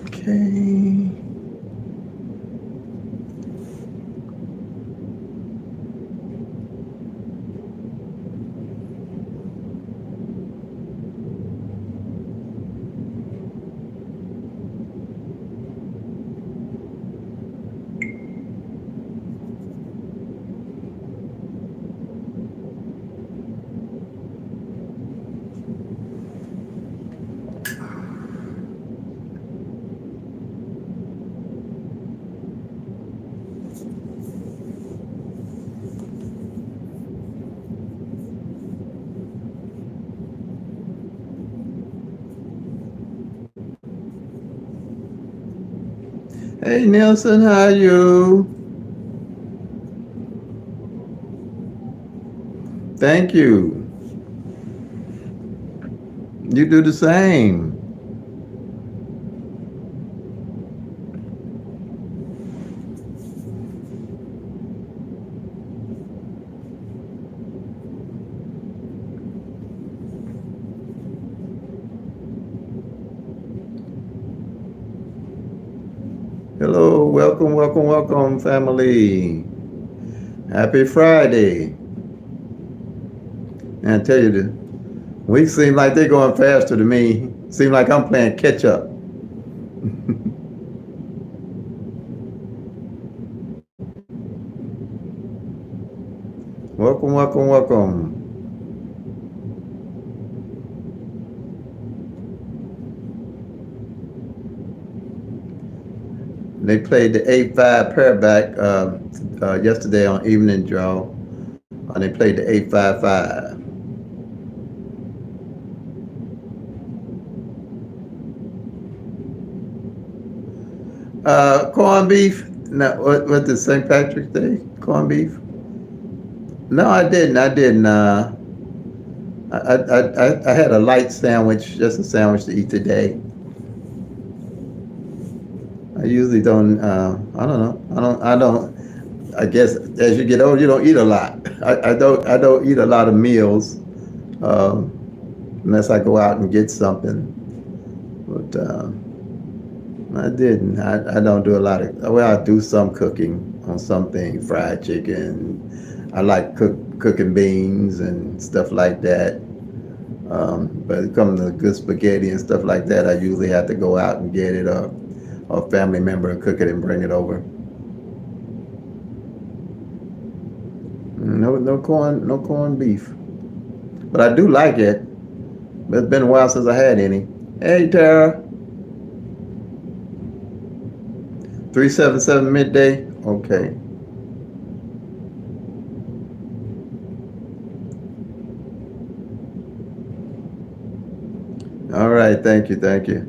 Okay. Hey Nelson, how are you? Thank you. You do the same. Hello, welcome, welcome, welcome, family. Happy Friday. And I tell you, the weeks seem like they're going faster to me. Seem like I'm playing catch up. Welcome, welcome, welcome. They played the 8-5 pairback yesterday on Evening Draw. And they played the 8-5-5. Corned beef. No, what the St. Patrick's Day? Corned beef? No, I didn't. I didn't. I had a light sandwich, just a sandwich to eat today. I usually don't. I don't know. I don't. I guess as you get older, you don't eat a lot. I don't. I don't eat a lot of meals um, unless I go out and get something. But I didn't. I don't do a lot of. Well, I do some cooking on something, fried chicken. I like cooking beans and stuff like that. But it comes to good spaghetti and stuff like that, I usually have to go out and get it, or a family member cook it and bring it over. No, no corned beef. But I do like it. But it's been a while since I had any. Hey, Tara. 377 midday. Okay. All right. Thank you. Thank you.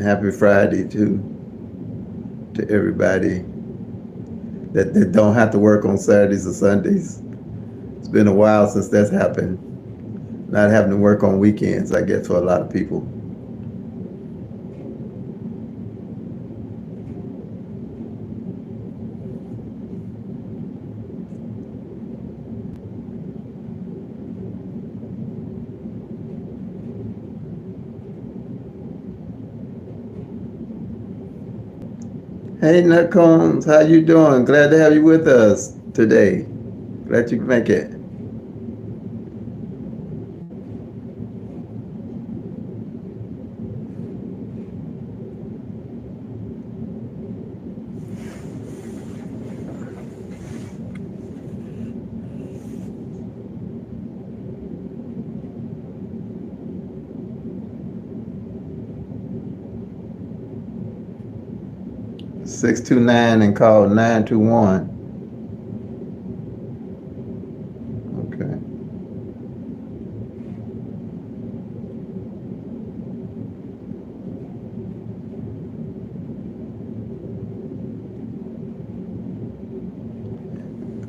Happy Friday to everybody that don't have to work on Saturdays or Sundays. It's been a while since that's happened. Not having to work on weekends, I guess, for a lot of people. Hey, Nut Combs, how you doing? Glad to have you with us today. Glad you can make it. 629 and call 921. Okay.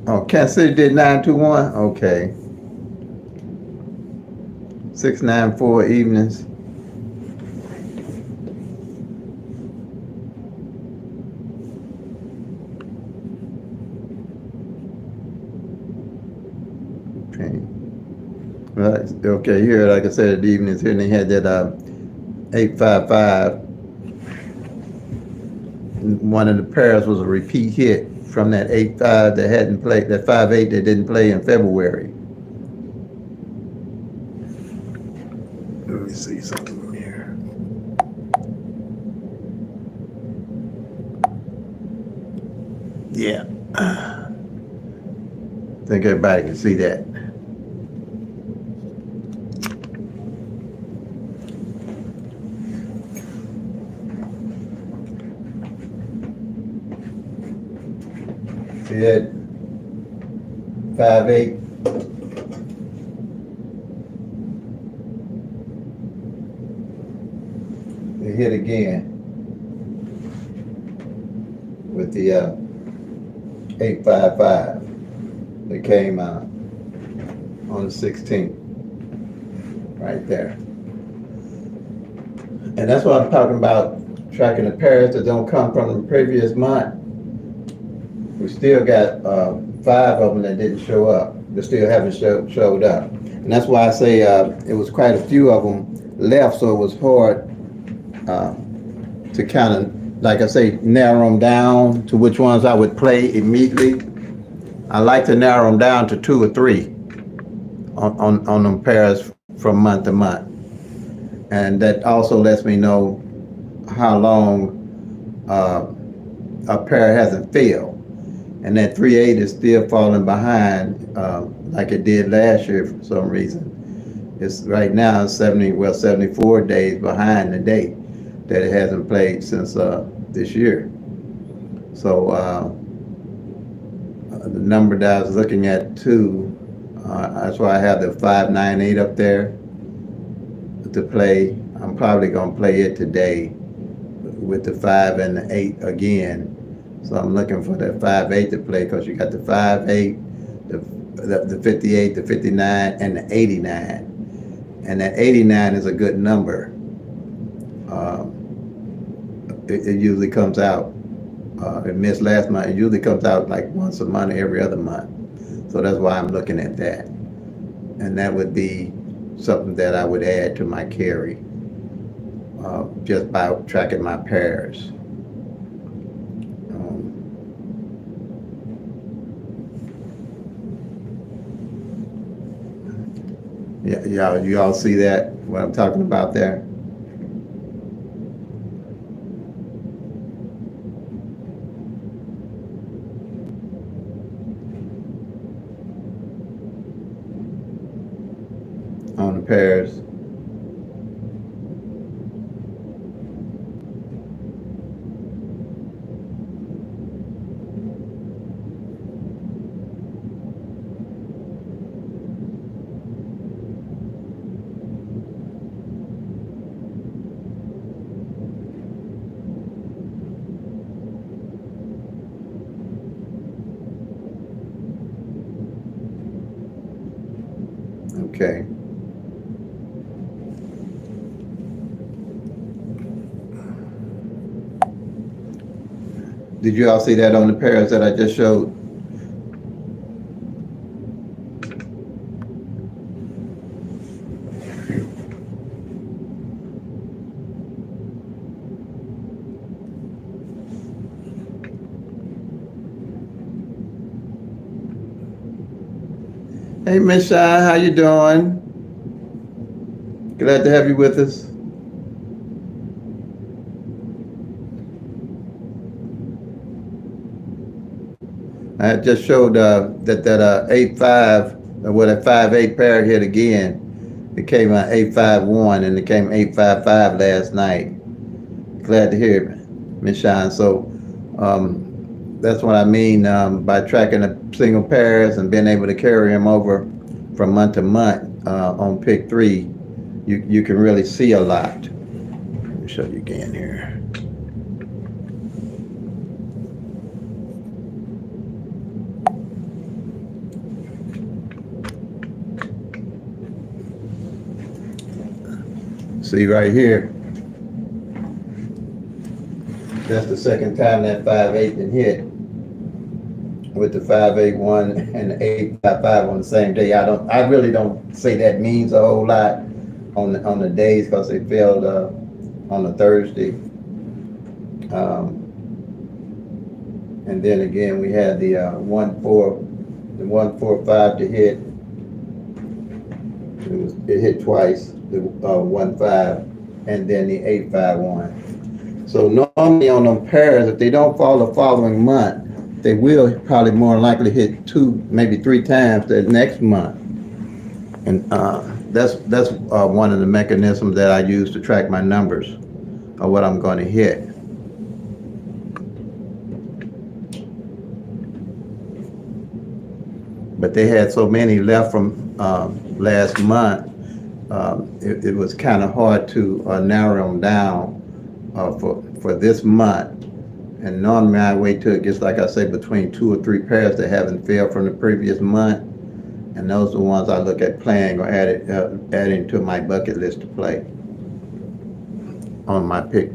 Oh, Kansas City did 921? Okay. 694 evenings. Okay. Okay, here, like I said, the evenings here, and they had that 855. One of the pairs was a repeat hit from that 8-5 that hadn't played, that 5-8 that didn't play in February. Let me see something here. Yeah. I think everybody can see that. See that 5-8? They hit again with the 855 that came out on the 16th, right there. And that's what I'm talking about, tracking the pairs that don't come from the previous month. We still got 5 of them that didn't show up. They still haven't showed up. And that's why I say it was quite a few of them left, so it was hard to kind of, like I say, narrow them down to which ones I would play immediately. I like to narrow them down to 2 or 3 on them pairs from month to month. And that also lets me know how long a pair hasn't failed. And that 3-8 is still falling behind like it did last year for some reason. It's right now 74 days behind the date that it hasn't played since this year. So the number that I was looking at too, that's why I have the 5-9-8 up there to play. I'm probably gonna play it today with the 5 and the 8 again. So I'm looking for that 5-8 to play, because you got the 5-8, the 58, the 59, and the 89. And that 89 is a good number. It usually comes out. It missed last month. It usually comes out like once a month, every other month. So that's why I'm looking at that. And that would be something that I would add to my carry, just by tracking my pairs. Yeah, you all see that, what I'm talking about there? On the pairs. Okay. Did you all see that on the pairs that I just showed? Hey, Miss Shy, how you doing? Glad to have you with us. I just showed that 8-5, well, that 5-8 pair hit again. It came out 8-5-1, and it came 8-5-5 last night. Glad to hear it, Miss Shine. So that's what I mean by tracking the single pairs and being able to carry them over from month to month on pick 3. You can really see a lot. Let me show you again here. See right here, that's the second time that 5-8 been hit with the 581 and the 855 on the same day. I really don't say that means a whole lot on the days because they failed on a Thursday. And then again, we had the 145 to hit. It hit twice, the 15, and then the 851. So normally on them pairs, if they don't fall the following month, they will probably more likely hit 2, maybe 3 times the next month. And that's one of the mechanisms that I use to track my numbers of what I'm going to hit. But they had so many left from last month, it was kind of hard to narrow them down for this month. And normally I wait till it gets, like I say, between 2 or 3 pairs that haven't failed from the previous month. And those are the ones I look at playing or adding to my bucket list to play on my pick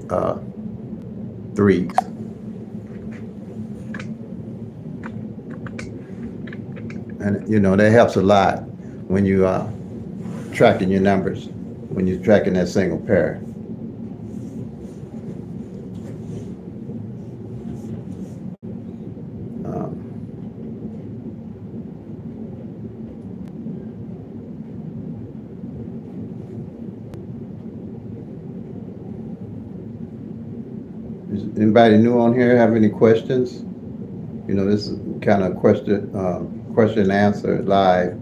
3s. And that helps a lot when you tracking your numbers, when you're tracking that single pair. Does anybody new on here have any questions? This is kind of question and answer live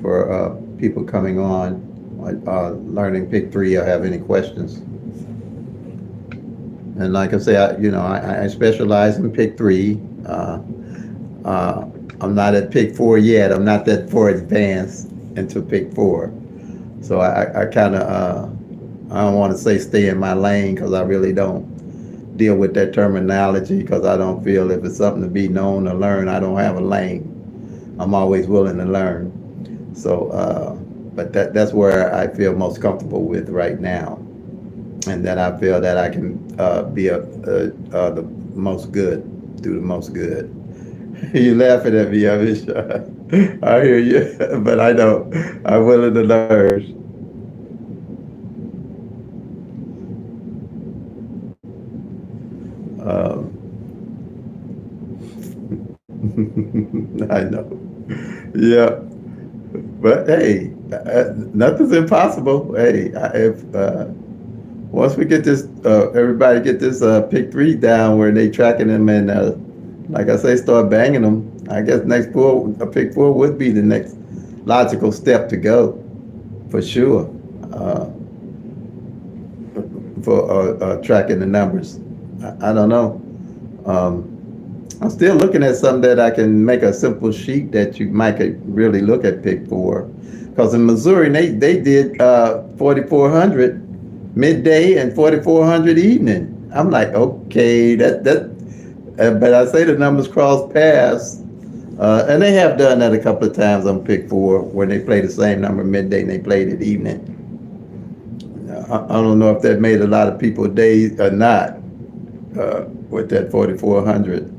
for people coming on, learning pick 3 or have any questions. And like I say, I specialize in pick 3. I'm not at pick 4 yet. I'm not that far advanced into pick 4. So I kind of, I don't want to say stay in my lane because I really don't deal with that terminology because I don't feel if it's something to be known or learned, I don't have a lane. I'm always willing to learn. So, but that's where I feel most comfortable with right now. And that I feel that I can be the most good, do the most good. You laughing at me, Avisha. I hear you, but I know I'm willing to learn. I know. Yeah. But hey, nothing's impossible. Hey, if once we get this, everybody get this pick 3 down where they tracking them and like I say, start banging them. I guess pick 4 would be the next logical step to go, for sure, for tracking the numbers. I don't know. I'm still looking at something that I can make a simple sheet that you might could really look at pick 4. Because in Missouri, they did 4,400 midday and 4,400 evening. I'm like, okay, but I say the numbers cross paths. And they have done that a couple of times on pick 4 when they play the same number midday and they played it evening. I don't know if that made a lot of people days or not with that 4,400.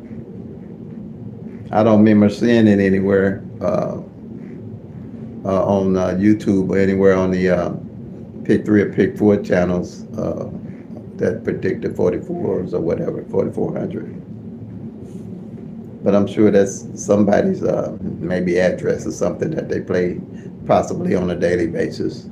I don't remember seeing it anywhere on YouTube or anywhere on the pick 3 or pick 4 channels that predicted 44s or whatever, 4,400. But I'm sure that's somebody's maybe address or something that they play possibly on a daily basis.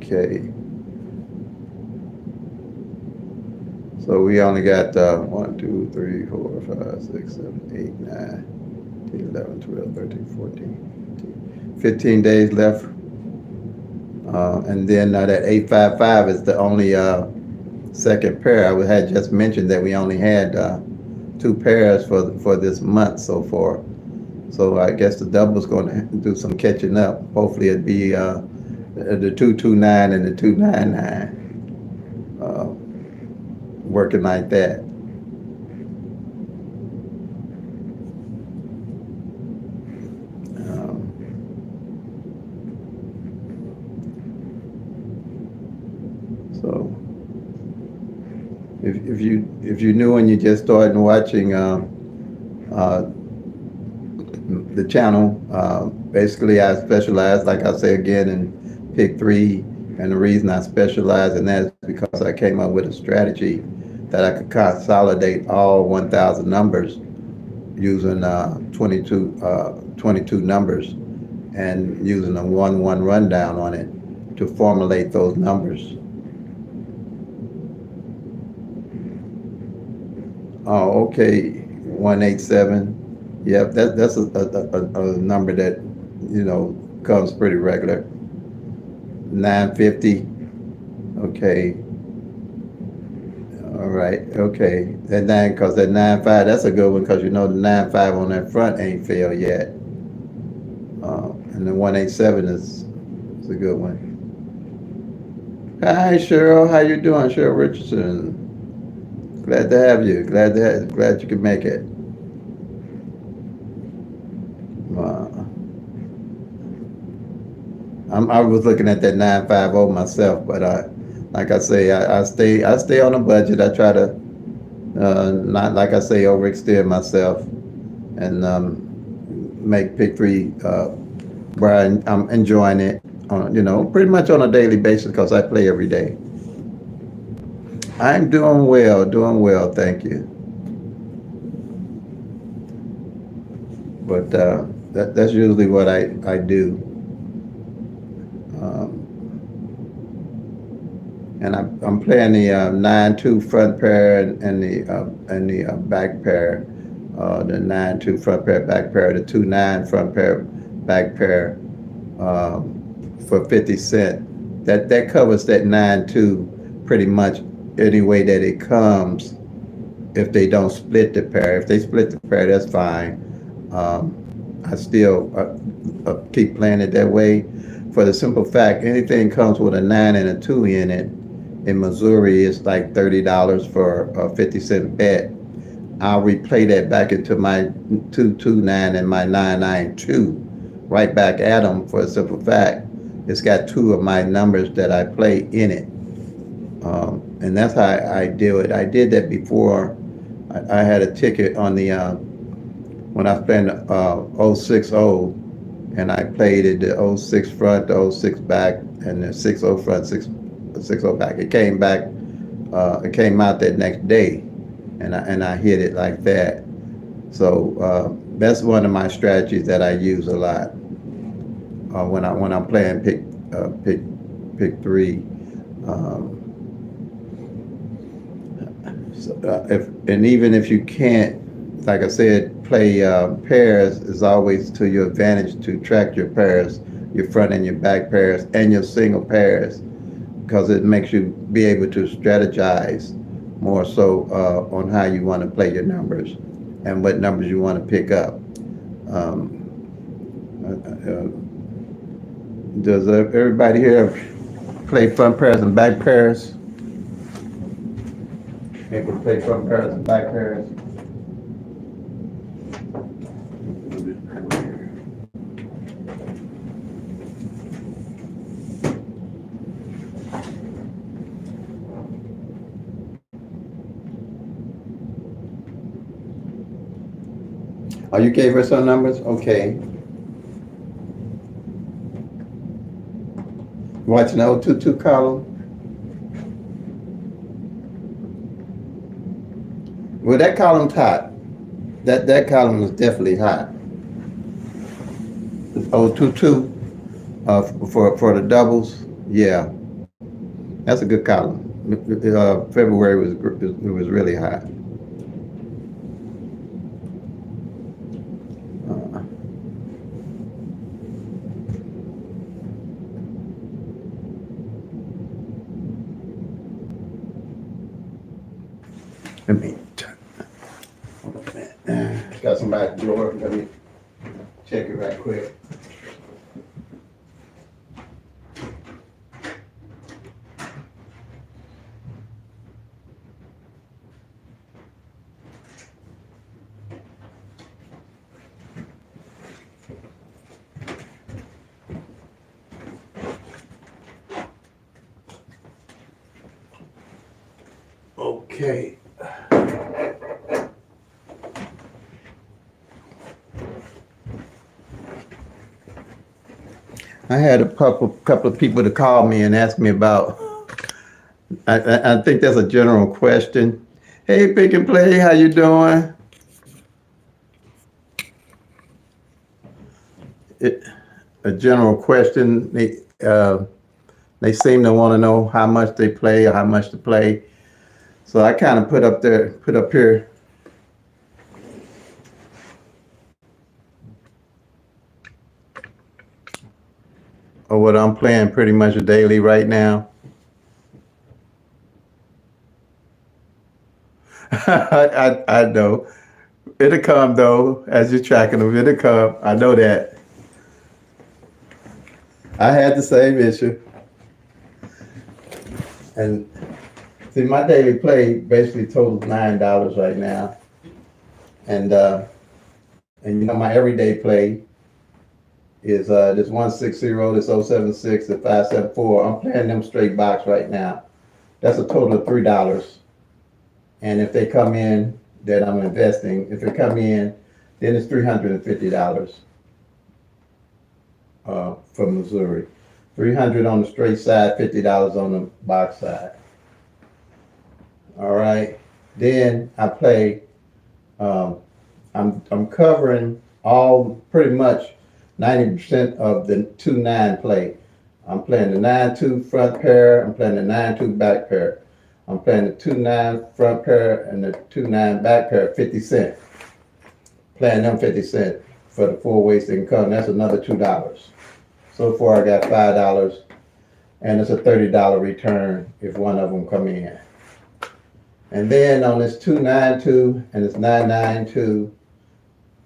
Okay. So we only got 1, 2, 3, 4, 5, 6, 7, 8, 9, 10, 11, 12, 13, 14, 15 days left. And then that 855 is the only second pair. I had just mentioned that we only had 2 pairs for this month so far. So I guess the double's going to do some catching up. Hopefully it'd be the 229 and the 299 working like that. if you knew when you just started watching uh, the channel, basically I specialize, like I say again, in pick three, and the reason I specialize in that is because I came up with a strategy that I could consolidate all 1,000 numbers using 22 numbers and using a 1-1 rundown on it to formulate those numbers. Oh, okay, 187. Yep, that's a number that, comes pretty regular. 950. Okay. All right. Okay. That nine, cause that 95, that's a good one, cause the 95 on that front ain't failed yet. And the 187 is a good one. Hi, Cheryl. How you doing, Cheryl Richardson? Glad to have you. Glad you could make it. Uh, I was looking at that 950 myself, but like I say, I stay on a budget. I try to not, like I say, overextend myself and make pick three where I'm enjoying it on, pretty much on a daily basis because I play every day. I'm doing well, thank you. But that's usually what I do. Um, and I'm playing the 9-2 front pair and the back pair, the 9-2 front pair, back pair, the 2-9 front pair, back pair, for 50 cent. That covers that 9-2 pretty much any way that it comes. If they don't split the pair, if they split the pair, that's fine. I still keep playing it that way for the simple fact anything comes with a 9 and a 2 in it. In Missouri, it's like $30 for a 50-cent bet. I'll replay that back into my 229 and my 992, right back at them for a simple fact. It's got two of my numbers that I play in it. And that's how I do it. I did that before. I had a ticket on the, when I was playing 060, and I played it the '06 front, the '06 back, and the 60 front, 60 back. It came back, it came out that next day, and I hit it like that. So that's one of my strategies that I use a lot when I'm playing pick three. And even if you can't, like I said, play pairs is always to your advantage to track your pairs, your front and your back pairs, and your single pairs, because it makes you be able to strategize more so on how you want to play your numbers and what numbers you want to pick up. Does everybody here play front pairs and back pairs? People play front pairs and back pairs. Oh, you gave her some numbers? Okay. Watching the 022 column? Well, that column's hot. That column is definitely hot. 022 for the doubles, yeah, that's a good column. February was really hot. Let me got somebody at the door. Let me check it right quick. Okay. I had a couple of people to call me and ask me about. I think that's a general question. Hey, Pick and Play, how you doing? It, a general question. They seem to want to know how much they play or how much to play. So I kind of put up here. Or what I'm playing pretty much daily right now. I know. It'll come though, as you're tracking them. It'll come. I know that. I had the same issue. And see, my daily play basically totals $9 right now. And you know, my everyday play is this 160, this 076, the 574. I'm playing them straight box right now. That's a total of $3. And if they come in that I'm investing, if they come in, then it's $350 from Missouri. 300 on the straight side, $50 on the box side. All right. Then I play. I'm covering all pretty much 90% of the 2-9 play. I'm playing the 9-2 front pair. I'm playing the 9-2 back pair. I'm playing the 2-9 front pair and the 2-9 back pair, 50 cents. Playing them 50 cents for the four ways they can come. That's another $2. So far I got $5, and it's a $30 return if one of them come in. And then on this 292 and this 992,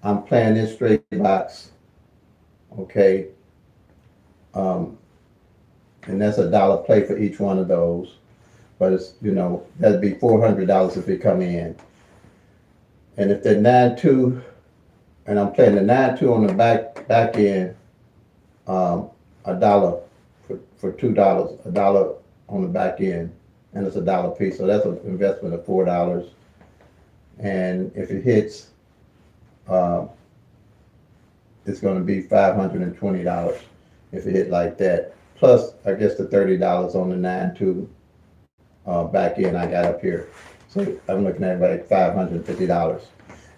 I'm playing this straight box. Okay. And that's $1 play for each one of those. But it's, you know, that'd be $400 if they come in. And if they're 9-2, and I'm playing the 9-2 on the back end, $1 for $2, $1 on the back end, and it's $1 piece. So that's an investment of $4. And if it hits, it's going to be $520 if it hit like that. Plus, I guess the $30 on the 9-2 back end I got up here. So I'm looking at like $550.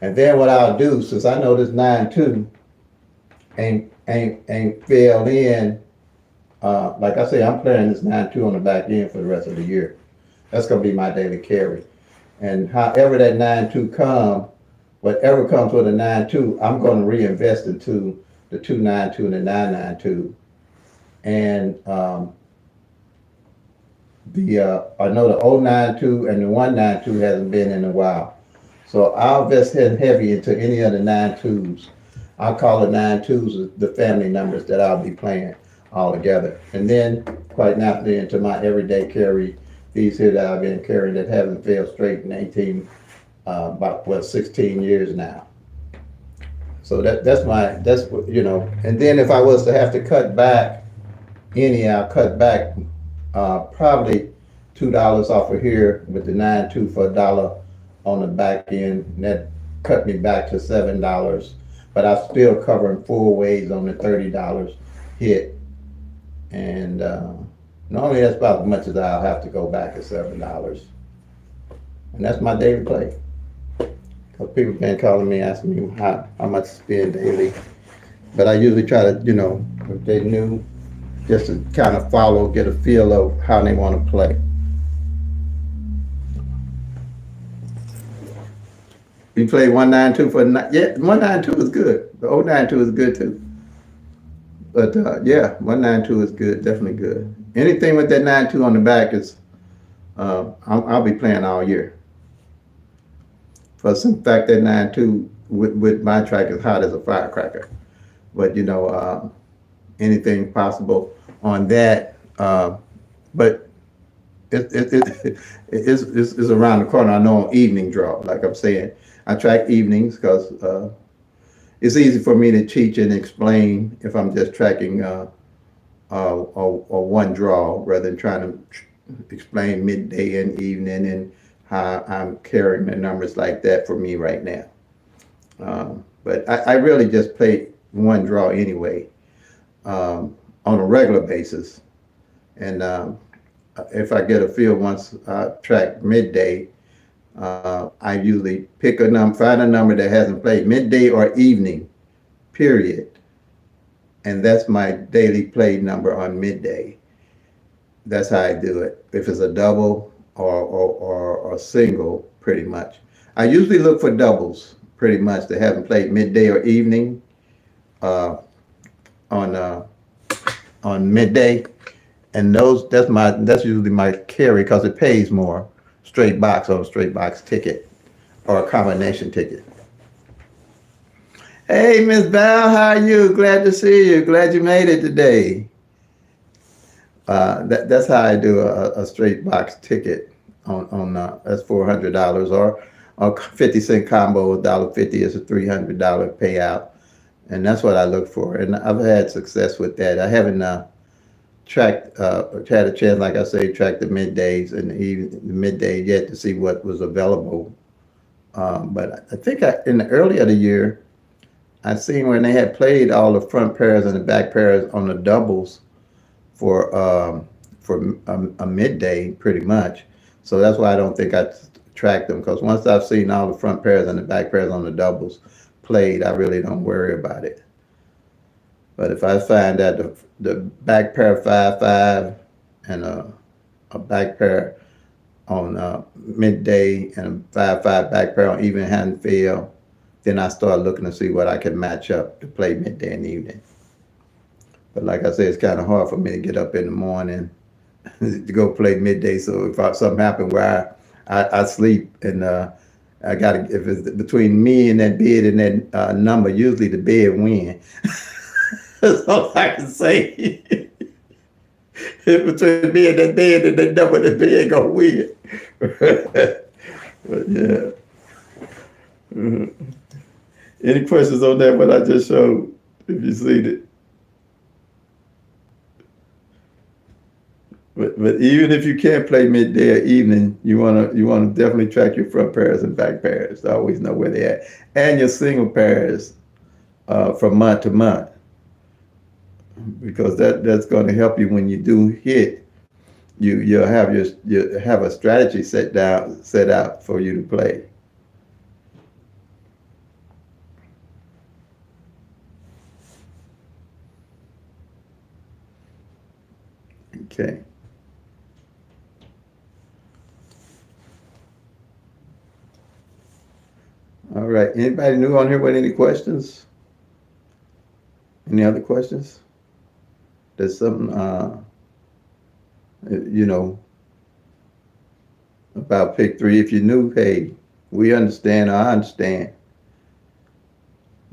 And then what I'll do, since I know this 9-2 ain't filled in, like I say, I'm playing this 9-2 on the back end for the rest of the year. That's gonna be my daily carry. And however that 9-2 come, whatever comes with a 9-2, I'm gonna reinvest into the 2-9-2 and the 9-9-2. And I know the 0-9-2 and the 1-9-2 hasn't been in a while. So I'll invest heavy into any of the 9-2s. I'll call the 9-2s the family numbers that I'll be playing all together. And then quite naturally into my everyday carry, these here that I've been carrying that haven't failed straight in about 16 years now. So that's what, you know. And then if I was to have to cut back I'll cut back probably $2 off of here with the 9-2 for $1 on the back end. And that cut me back to $7. But I'm still covering 4 ways on the $30 hit. And normally that's about as much as I'll have to go back at $7. And that's my daily play. Because people been calling me, asking me how much to spend daily. But I usually try to, you know, if they knew, just to kind of follow, get a feel of how they want to play. You play 192 for 192 is good. The 092 is good too. But yeah, 192 is good, definitely good. Anything with that 92 on the back is, I'll be playing all year. For some fact, that 92 with my track is hot as a firecracker. But you know, anything possible on that. But it's around the corner. I know on evening draw, like I'm saying. I track evenings because it's easy for me to teach and explain if I'm just tracking one draw rather than trying to explain midday and evening and how I'm carrying the numbers like that for me right now. But I really just play one draw anyway, on a regular basis. And if I get a field once I track midday, I usually pick a number, find a number that hasn't played midday or evening, period. And that's my daily play number on midday. That's how I do it. If it's a double or a single, pretty much. I usually look for doubles, pretty much, that haven't played midday or evening uh, on midday, and that's usually my carry because it pays more. Straight box or a straight box ticket or a combination ticket. Hey, Miss Val, how are you? Glad to see you. Glad you made it today. That's how I do a straight box ticket on that's $400 or a 50 cent combo. $1.50 is a $300 payout, and that's what I look for. And I've had success with that. I haven't tracked had a chance, like I say, track the middays and the midday yet to see what was available. But I think in the early of the year, I seen when they had played all the front pairs and the back pairs on the doubles for a midday, pretty much. So that's why I don't think I tracked them, because once I've seen all the front pairs and the back pairs on the doubles played, I really don't worry about it. But if I find that the back pair 5-5 and a back pair on midday and a 5-5 back pair on even hand field, then I start looking to see what I can match up to play midday and evening. But like I said, it's kind of hard for me to get up in the morning to go play midday. So if something happened where I sleep and I got to, if it's between me and that bed and that number, usually the bed win. That's all I can say. If between me and that bed and that number, the bed gonna win. But yeah. Mhm. Any questions on that? What I just showed? If you seen it. But even if you can't play midday or evening, you wanna definitely track your front pairs and back pairs to always know where they're at, and your single pairs from month to month, because that's going to help you when you do hit. You'll have you have a strategy set out for you to play. Okay. All right. Anybody new on here with any questions? Any other questions? There's something you know about pick three. If you're new, hey, we understand. I understand.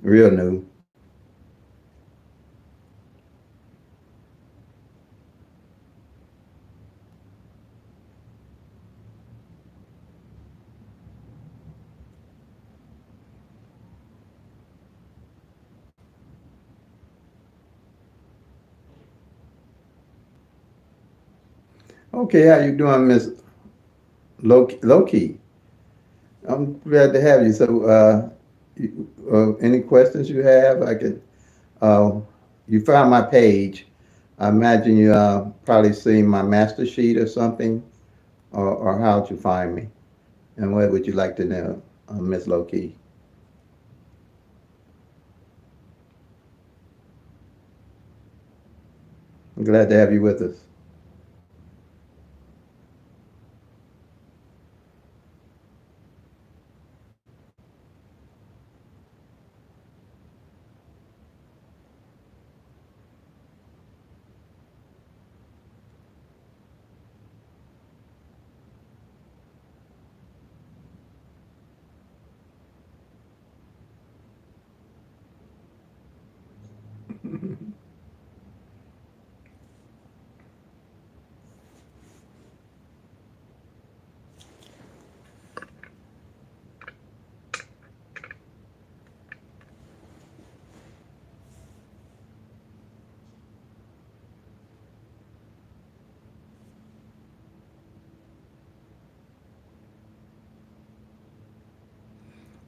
Real new. Okay, how you doing, Miss Loki? I'm glad to have you. So, any questions you have, I could. Uh, you found my page. I imagine you probably seen my master sheet or something, or how'd you find me? And what would you like to know, Miss Loki? I'm glad to have you with us.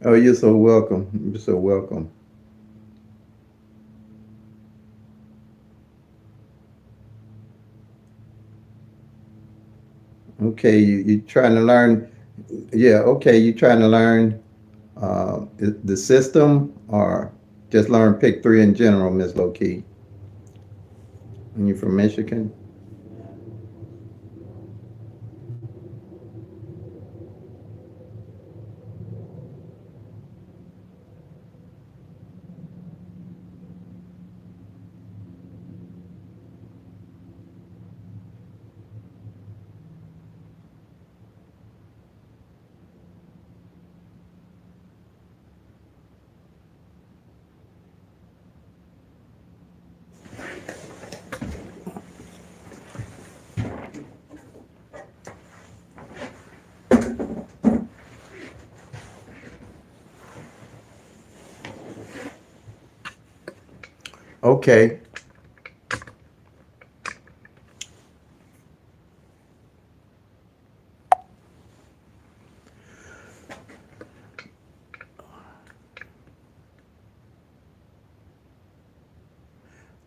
Oh, you're so welcome. You're so welcome. Okay, you trying to learn? Yeah, okay, you trying to learn the system or just learn pick three in general, Miss Low-Key? And you from Michigan? Okay.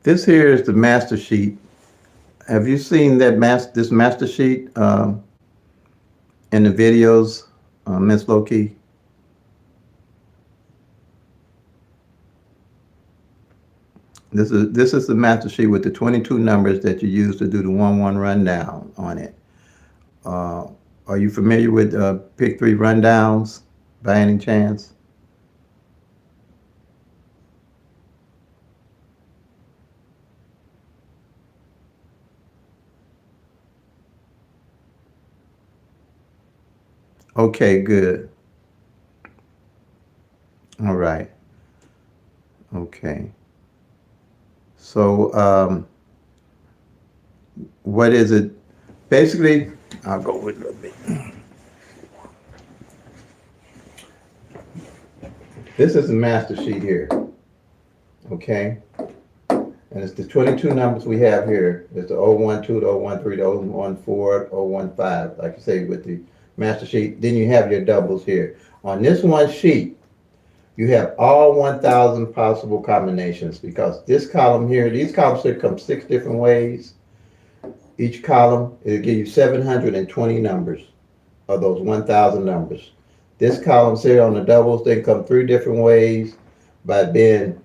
This here is the master sheet. Have you seen this master sheet in the videos, Miss Loki? This is the master sheet with the 22 numbers that you use to do the 1-1 rundown on it. Uh, are you familiar with pick three rundowns by any chance? Okay, good. All right. Okay. So, what is it? Basically, I'll go with a little bit. This is the master sheet here. Okay. And it's the 22 numbers we have here. It's the 012, the 013, the 014, 015, like you say with the master sheet. Then you have your doubles here. On this one sheet, you have all 1,000 possible combinations because this column here, these columns here come 6 different ways. Each column, it'll give you 720 numbers of those 1,000 numbers. This column here on the doubles, they come 3 different ways by being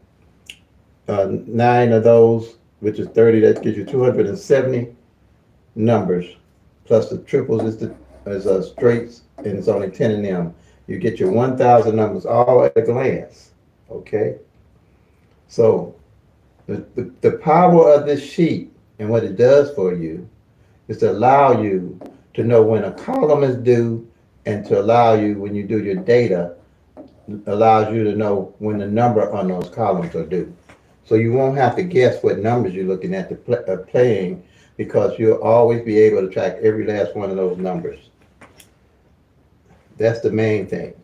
9 of those, which is 30, that gives you 270 numbers. Plus the triples is straights, and it's only 10 of them. You get your 1,000 numbers all at a glance. Okay? So the power of this sheet and what it does for you is to allow you to know when a column is due and to allow you, when you do your data, allows you to know when the number on those columns are due. So you won't have to guess what numbers you're looking at playing because you'll always be able to track every last one of those numbers. That's the main thing.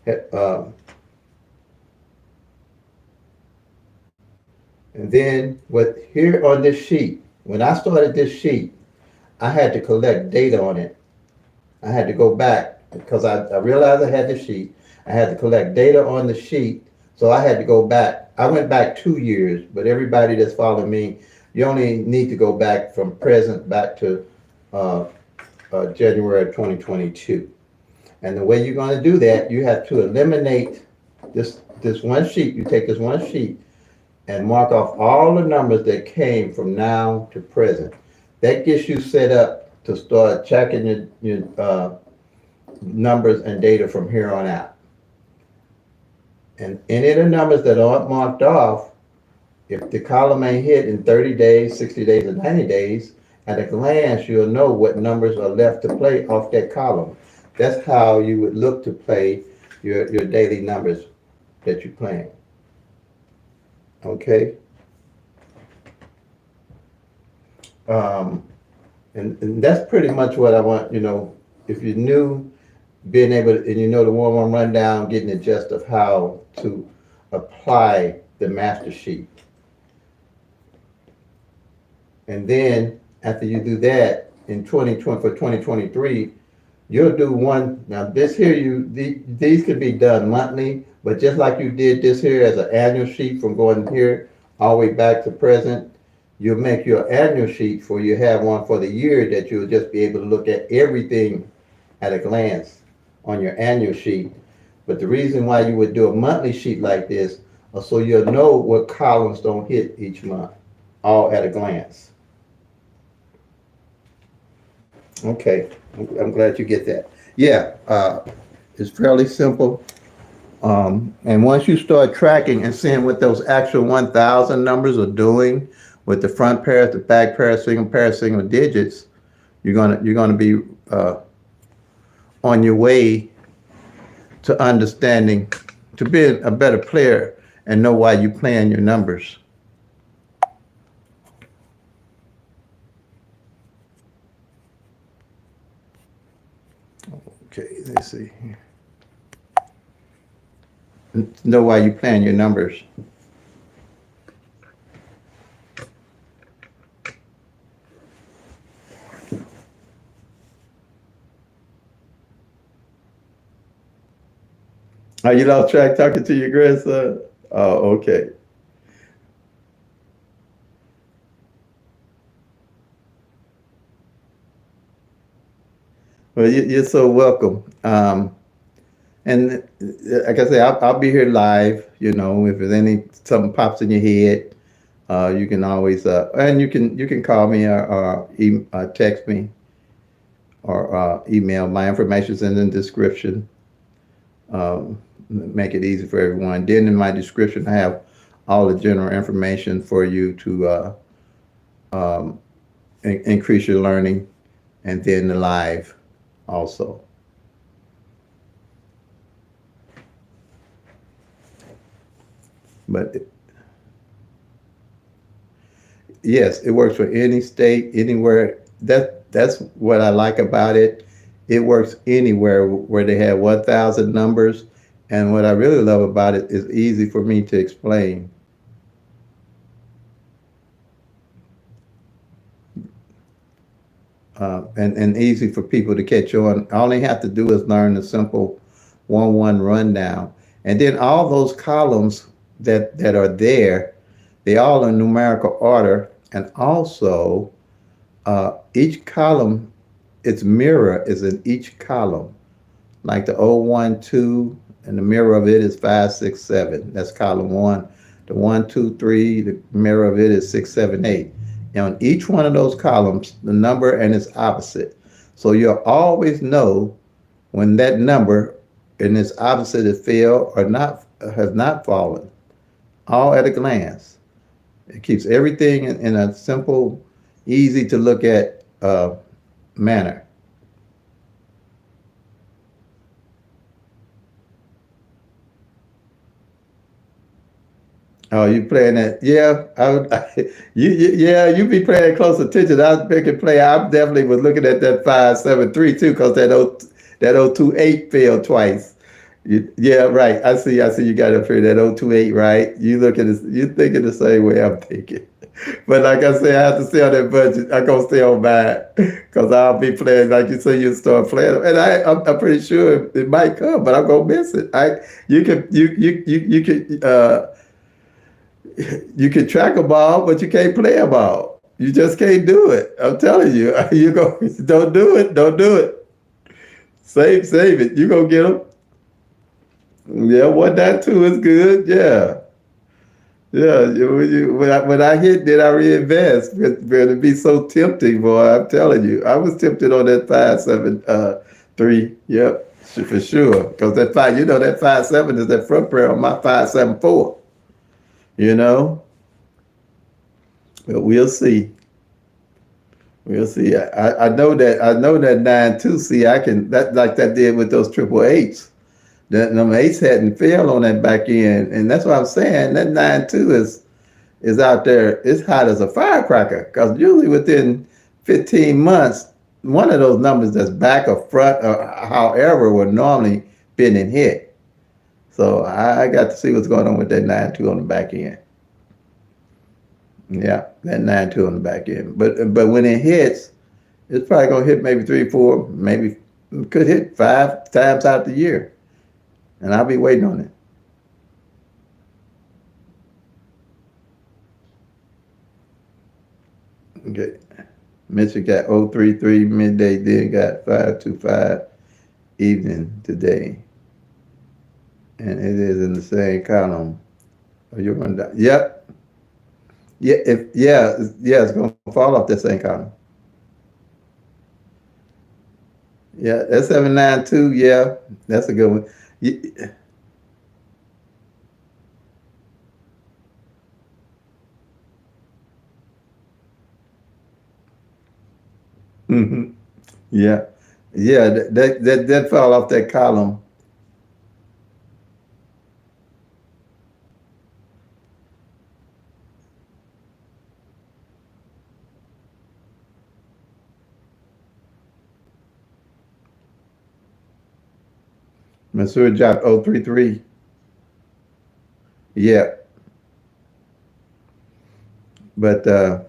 Uh, and then what here on this sheet, when I started this sheet, I had to collect data on it. I had to go back because I realized I had the sheet. I had to collect data on the sheet. So I had to go back. I went back 2 years, but everybody that's following me, you only need to go back from present back to uh, January of 2022. And the way you're going to do that, you have to eliminate this one sheet. You take this one sheet and mark off all the numbers that came from now to present. That gets you set up to start checking your numbers and data from here on out. And any of the numbers that aren't marked off, if the column ain't hit in 30 days, 60 days, or 90 days, at a glance, you'll know what numbers are left to play off that column. That's how you would look to play your daily numbers that you're playing. Okay? Um, and that's pretty much what I want, if you're new, being able to, and you know the 1-1 rundown, getting the gist of how to apply the master sheet. And then after you do that in 2020 for 2023, You'll do one, now this here, these could be done monthly, but just like you did this here as an annual sheet from going here all the way back to present, you'll make your annual sheet for you have one for the year that you'll just be able to look at everything at a glance on your annual sheet. But the reason why you would do a monthly sheet like this, so you'll know what columns don't hit each month, all at a glance. Okay, I'm glad you get that. Yeah, it's fairly simple. And once you start tracking and seeing what those actual 1,000 numbers are doing with the front pairs, the back pairs, single digits, you're gonna be on your way to understanding, to being a better player and know why you playing your numbers. Okay, let's see. Know why you playing your numbers. Are you lost track talking to your grandson? Oh, okay. Well, you're so welcome. And like I say, I'll be here live. You know, if there's something pops in your head, you can always and you can call me or text me or email. My information's in the description. Make it easy for everyone. Then in my description, I have all the general information for you to increase your learning, and then the live also. But yes, it works for any state, anywhere. That's what I like about it. It works anywhere where they have 1,000 numbers. And what I really love about it is easy for me to explain. And easy for people to catch on. All they have to do is learn the simple 1-1 rundown. And then all those columns that are there, they all in numerical order. And also, each column, its mirror is in each column. Like the 012, and the mirror of it is 567. That's column one. The 123, the mirror of it is 678. And on each one of those columns, the number and its opposite. So you'll always know when that number and its opposite has failed or not, has not fallen, all at a glance. It keeps everything in a simple, easy to look at manner. Oh, you playing that? Yeah, yeah, you be paying close attention. I was picking play. I definitely was looking at that 573 too, because that 028 failed twice. Yeah, right. I see. You got up here that 028, right? You thinking the same way I'm thinking. But like I said, I have to stay on that budget. I'm gonna stay on mine because I'll be playing like you say. You start playing, and I'm pretty sure it might come, but I'm gonna miss it. You can track a ball, but you can't play a ball. You just can't do it. I'm telling you. You go. Don't do it. Don't do it. Save it. You gonna get them. Yeah, 192 is good. Yeah. Yeah, when I hit, then I reinvest. It'd be so tempting, boy. I'm telling you, I was tempted on that 573. Yep, for sure. Because that that 57 is that front pair on my 574. You know, but we'll see. We'll see. I know that 9-2. See, I can that like that did with those triple eights. That them eights hadn't failed on that back end, and that's what I'm saying. That 9-2 is out there. It's hot as a firecracker. Because usually within 15 months, one of those numbers that's back or front or however would normally been in hit. So I got to see what's going on with that 9-2 on the back end. Yeah, that 9-2 on the back end. But when it hits, it's probably gonna hit maybe 3, 4, maybe Could hit 5 times out the year, and I'll be waiting on it. Okay. Mitchell got 033 midday, then got 525 evening today. And it is in the same column. Oh, you're going down. Yep. Yeah, it's gonna fall off that same column. Yeah, that's 792. Yeah, that's a good one. Mhm. Yeah, yeah, that fell off that column. Missouri dropped 033. Yeah, but the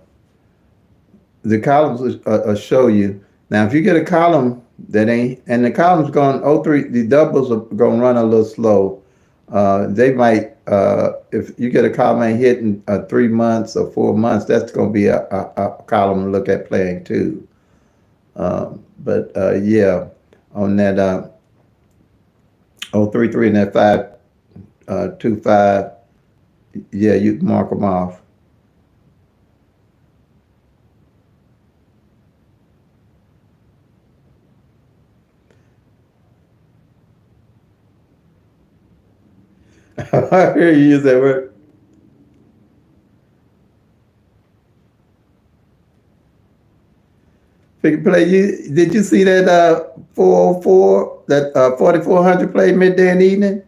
columns will show you. Now, if you get a column that ain't, and the column's going 0 03, the doubles are going to run a little slow. They might, if you get a column ain't hitting 3 months or 4 months, that's going to be a column to look at playing too. But yeah, on that 033 and that 525, yeah, you can mark them off. I hear you use that word. Pick play. Did you see that 404, that 4400 play midday and evening?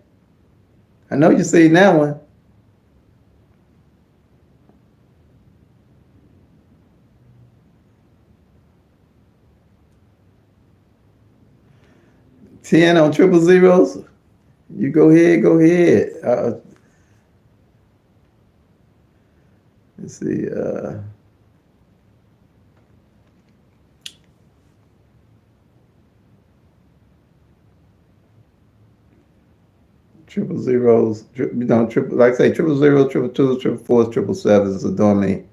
I know you seen that one. 10 on triple zeros. You go ahead, go ahead. Let's see. Triple zeros, triple, like I say, triple zeros, triple twos, triple fours, triple sevens adore me.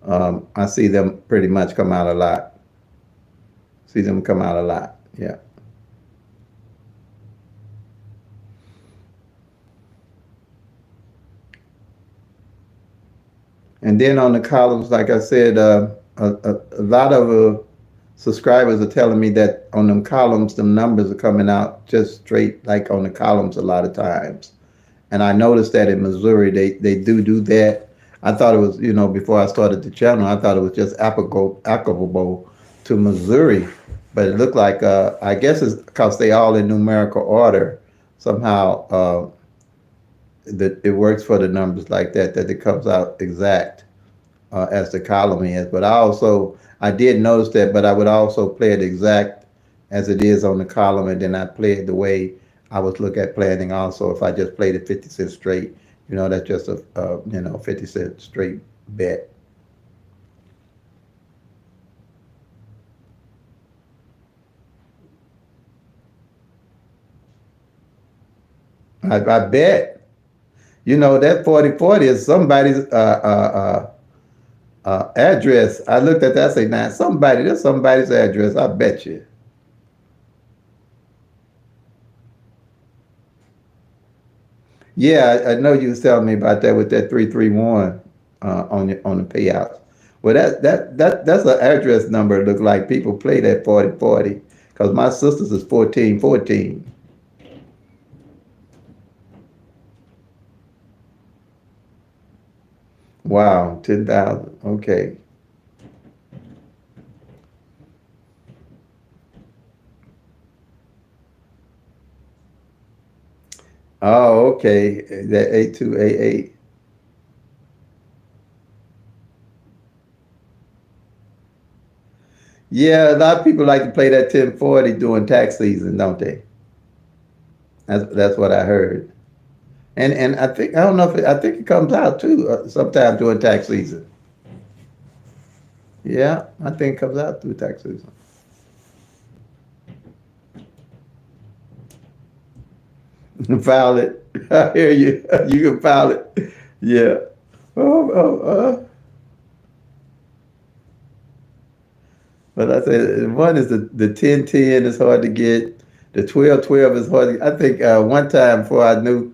I see them pretty much come out a lot. See them come out a lot. Yeah. And then on the columns, like I said, a lot of subscribers are telling me that on them columns, them numbers are coming out just straight, like on the columns a lot of times. And I noticed that in Missouri, they do that. I thought it was, before I started the channel, I thought it was just applicable to Missouri. But it looked like, I guess it's because they all in numerical order. Somehow, that it works for the numbers like that it comes out exact as the column is. But I did notice that, but I would also play it exact as it is on the column, and then I play it the way I was look at planning also. If I just played it 50 cents straight, that's just a 50 cent straight bet. I bet. That 4040 is somebody's address. I looked at that. I say, now that's somebody's address. I bet you. Yeah, I know you was telling me about that with that 331 on the payouts. Well, that's an address number. It look like people play that 4040 because my sister's is 1414. Wow, 10,000. Okay. Oh, okay. That 8288. Yeah, a lot of people like to play that 1040 during tax season, don't they? That's what I heard. And I don't know if I think it comes out too sometime during tax season. Yeah, I think it comes out through tax season. File it. I hear you. You can file it. Yeah. Oh, but I said one is the 10-10 is hard to get. The 12-12 is hard to get. I think one time before I knew,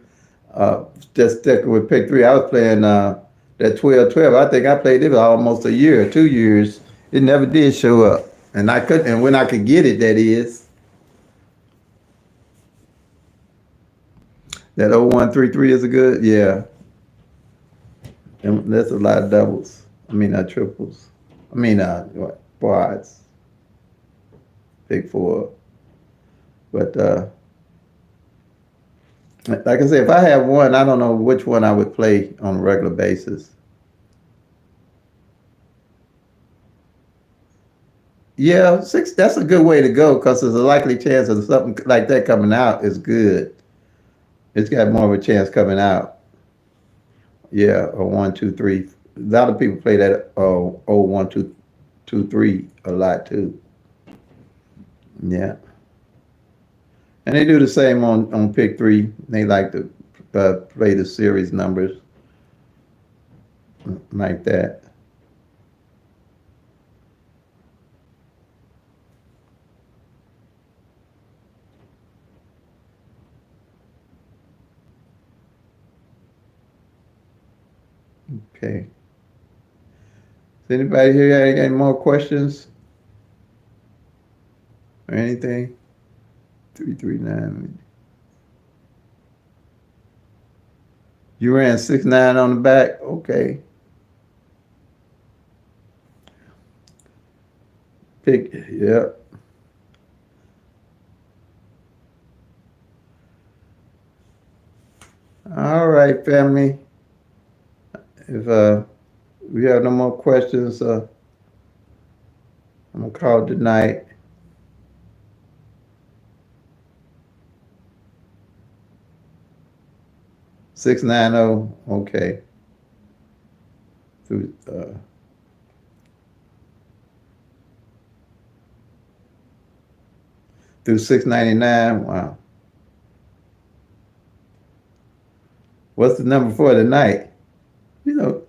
just sticking with pick three, I was playing that 12-12. I think I played it for almost a year, 2 years. It never did show up. And I couldn't, and when I could get it, that is, that 0133 is a good, yeah. And that's a lot of doubles. I mean, triples. I mean, what, quads, big four. But like I said, if I have one, I don't know which one I would play on a regular basis. Yeah, six. That's a good way to go because there's a likely chance of something like that coming out is good. It's got more of a chance coming out. Yeah, or 1, 2, 3. A lot of people play that 1, 2, 2, 3 a lot too. Yeah, and they do the same on pick three. They like to play the series numbers like that. Okay. Does anybody here got any more questions or anything? 339. You ran 6-9 on the back. Okay. Pick. Yep. All right, family. If we have no more questions, I'm gonna call it tonight. 690. Okay. Through through 699. Wow. What's the number for tonight? You know,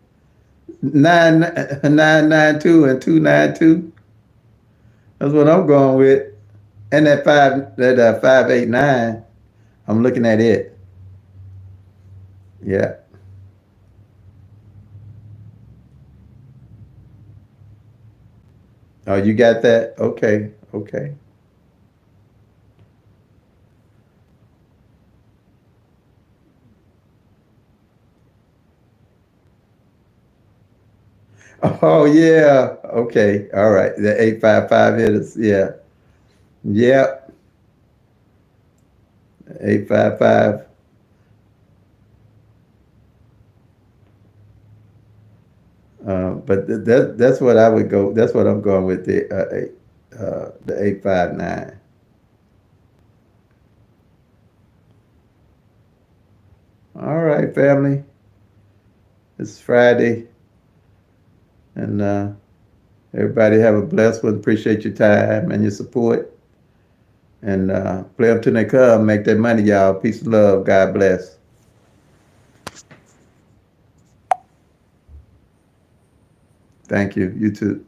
992 and 292. That's what I'm going with. And that 589. I'm looking at it. Yeah. Oh, you got that? Okay. Okay. Oh yeah. Okay. All right. The 855 hitters. Yeah. Yep. 855. But that's what I would go. That's what I'm going with the 859. All right, family. It's Friday, and everybody have a blessed one. Appreciate your time and your support. And play up till they come. Make that money, y'all. Peace and love. God bless. Thank you. You too.